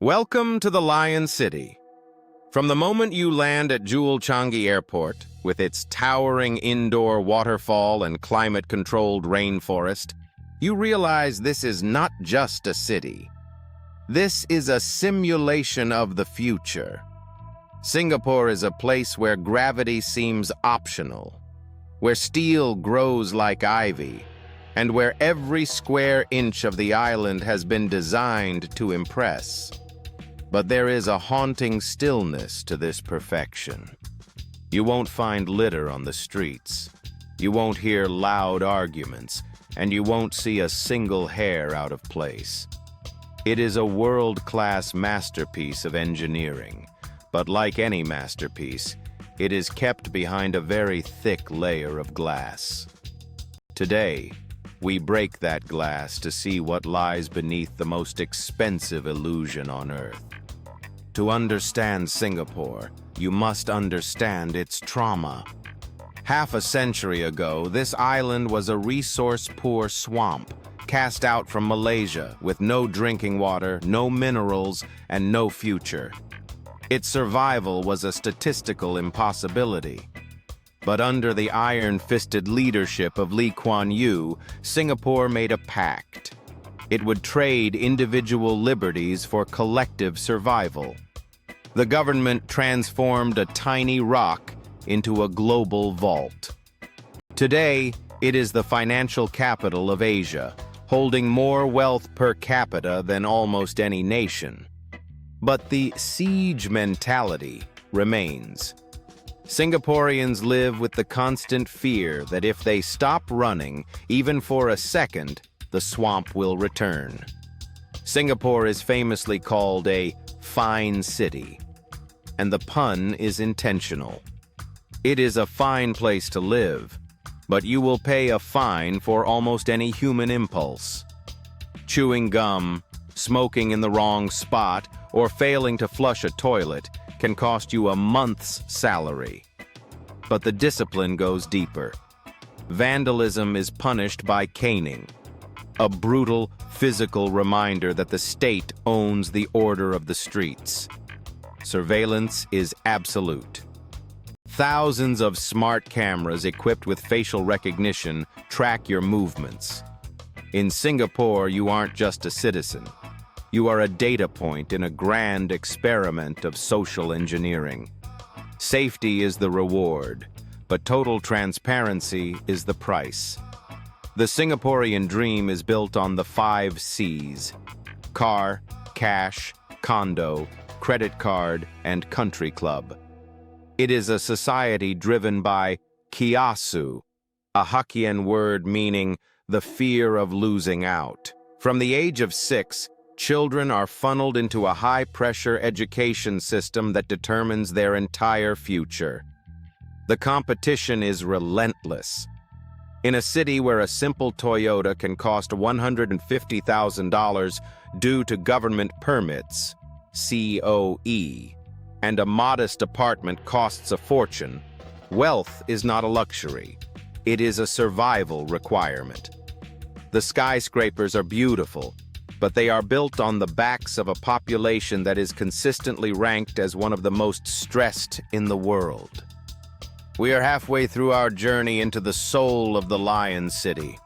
Welcome to the Lion City. From the moment you land at Changi Airport, with its towering indoor waterfall and climate-controlled rainforest, you realize this is not just a city. This is a simulation of the future. Singapore is a place where gravity seems optional, where steel grows like ivy, and where every square inch of the island has been designed to impress. But there is a haunting stillness to this perfection. You won't find litter on the streets. You won't hear loud arguments, and you won't see a single hair out of place. It is a world-class masterpiece of engineering, but like any masterpiece, it is kept behind a very thick layer of glass. Today, we break that glass to see what lies beneath the most expensive illusion on Earth. To understand Singapore, you must understand its trauma. Half a century ago, this island was a resource-poor swamp, cast out from Malaysia with no drinking water, no minerals, and no future. Its survival was a statistical impossibility. But under the iron-fisted leadership of Lee Kuan Yew, Singapore made a pact. It would trade individual liberties for collective survival. The government transformed a tiny rock into a global vault. Today, it is the financial capital of Asia, holding more wealth per capita than almost any nation. But the siege mentality remains. Singaporeans live with the constant fear that if they stop running, even for a second, the swamp will return. Singapore is famously called a fine city, and the pun is intentional. It is a fine place to live, but you will pay a fine for almost any human impulse. Chewing gum, smoking in the wrong spot, or failing to flush a toilet can cost you a month's salary. But the discipline goes deeper. Vandalism is punished by caning, a brutal, physical reminder that the state owns the order of the streets. Surveillance is absolute. Thousands of smart cameras equipped with facial recognition track your movements. In Singapore, you aren't just a citizen. You are a data point in a grand experiment of social engineering. Safety is the reward, but total transparency is the price. The Singaporean dream is built on the 5 C's: car, cash, condo, credit card, and country club. It is a society driven by kiasu, a Hokkien word meaning the fear of losing out. From the age of 6, children are funneled into a high-pressure education system that determines their entire future. The competition is relentless. In a city where a simple Toyota can cost $150,000 due to government permits, COE, and a modest apartment costs a fortune, wealth is not a luxury. It is a survival requirement. The skyscrapers are beautiful, but they are built on the backs of a population that is consistently ranked as one of the most stressed in the world. We are halfway through our journey into the soul of the Lion City.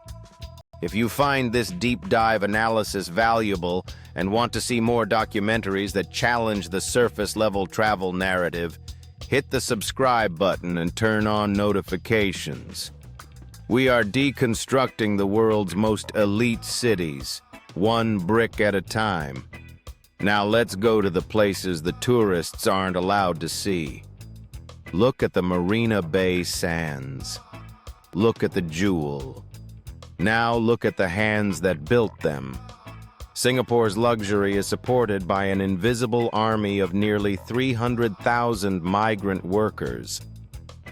If you find this deep dive analysis valuable and want to see more documentaries that challenge the surface-level travel narrative, hit the subscribe button and turn on notifications. We are deconstructing the world's most elite cities, one brick at a time. Now let's go to the places the tourists aren't allowed to see. Look at the Marina Bay Sands. Look at the Jewel. Now look at the hands that built them. Singapore's luxury is supported by an invisible army of nearly 300,000 migrant workers.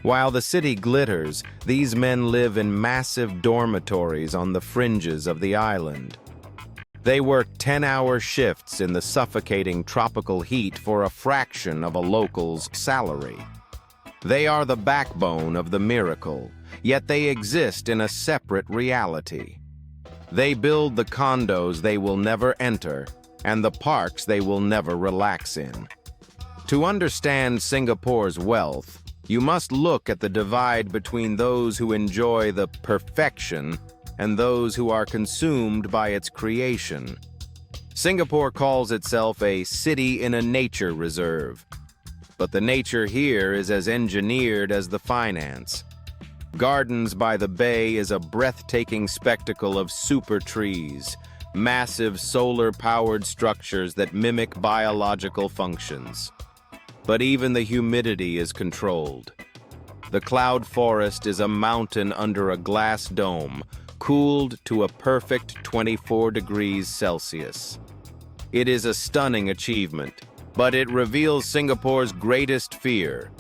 While the city glitters, these men live in massive dormitories on the fringes of the island. They work 10-hour shifts in the suffocating tropical heat for a fraction of a local's salary. They are the backbone of the miracle, yet they exist in a separate reality. They build the condos they will never enter and the parks they will never relax in. To understand Singapore's wealth, you must look at the divide between those who enjoy the perfection and those who are consumed by its creation. Singapore calls itself a city in a nature reserve, but the nature here is as engineered as the finance. Gardens by the Bay is a breathtaking spectacle of super trees, massive solar-powered structures that mimic biological functions. But even the humidity is controlled. The cloud forest is a mountain under a glass dome, cooled to a perfect 24 degrees Celsius. It is a stunning achievement, but it reveals Singapore's greatest fear: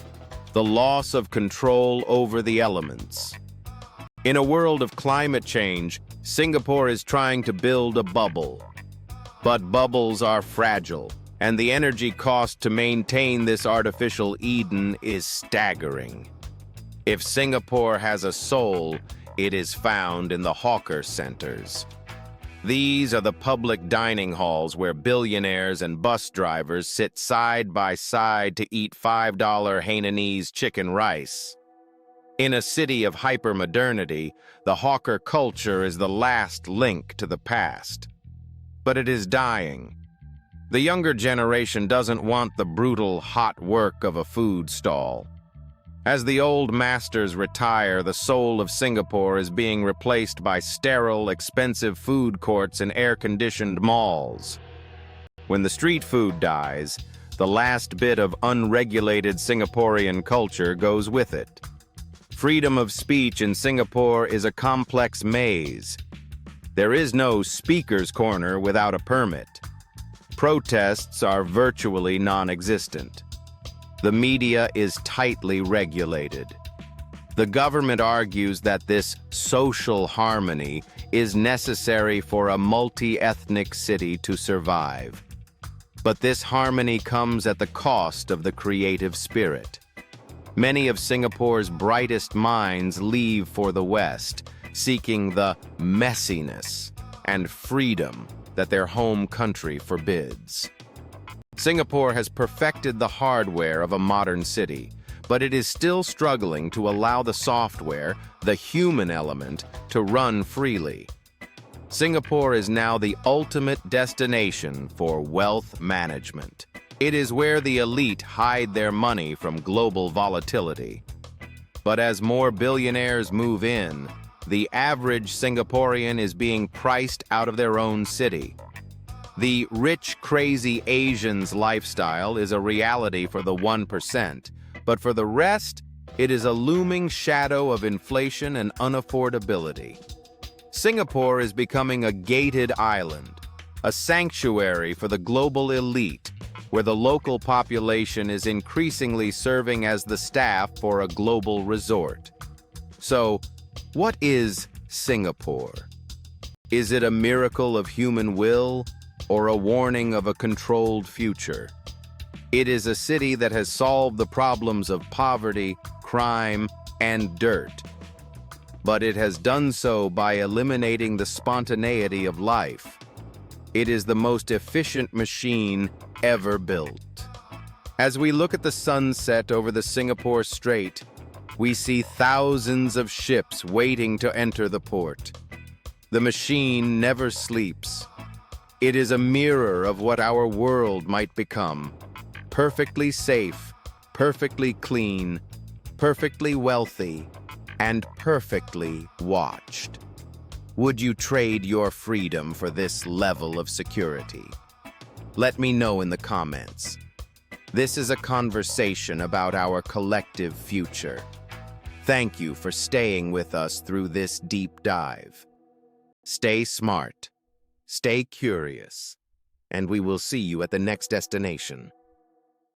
the loss of control over the elements. In a world of climate change, Singapore is trying to build a bubble. But bubbles are fragile, and the energy cost to maintain this artificial Eden is staggering. If Singapore has a soul, it is found in the hawker centers. These are the public dining halls where billionaires and bus drivers sit side by side to eat $5 Hainanese chicken rice. In a city of hypermodernity, the hawker culture is the last link to the past. But it is dying. The younger generation doesn't want the brutal, hot work of a food stall. As the old masters retire, the soul of Singapore is being replaced by sterile, expensive food courts and air-conditioned malls. When the street food dies, the last bit of unregulated Singaporean culture goes with it. Freedom of speech in Singapore is a complex maze. There is no speaker's corner without a permit. Protests are virtually non-existent. The media is tightly regulated. The government argues that this social harmony is necessary for a multi-ethnic city to survive. But this harmony comes at the cost of the creative spirit. Many of Singapore's brightest minds leave for the West, seeking the messiness and freedom that their home country forbids. Singapore has perfected the hardware of a modern city, but it is still struggling to allow the software, the human element, to run freely. Singapore is now the ultimate destination for wealth management. It is where the elite hide their money from global volatility. But as more billionaires move in, the average Singaporean is being priced out of their own city. The rich, crazy Asians lifestyle is a reality for the 1%, but for the rest, it is a looming shadow of inflation and unaffordability. Singapore is becoming a gated island, a sanctuary for the global elite, where the local population is increasingly serving as the staff for a global resort. So, what is Singapore? Is it a miracle of human will, or a warning of a controlled future? It is a city that has solved the problems of poverty, crime, and dirt. But it has done so by eliminating the spontaneity of life. It is the most efficient machine ever built. As we look at the sunset over the Singapore Strait, we see thousands of ships waiting to enter the port. The machine never sleeps. It is a mirror of what our world might become: perfectly safe, perfectly clean, perfectly wealthy, and perfectly watched. Would you trade your freedom for this level of security? Let me know in the comments. This is a conversation about our collective future. Thank you for staying with us through this deep dive. Stay smart, stay curious, and we will see you at the next destination.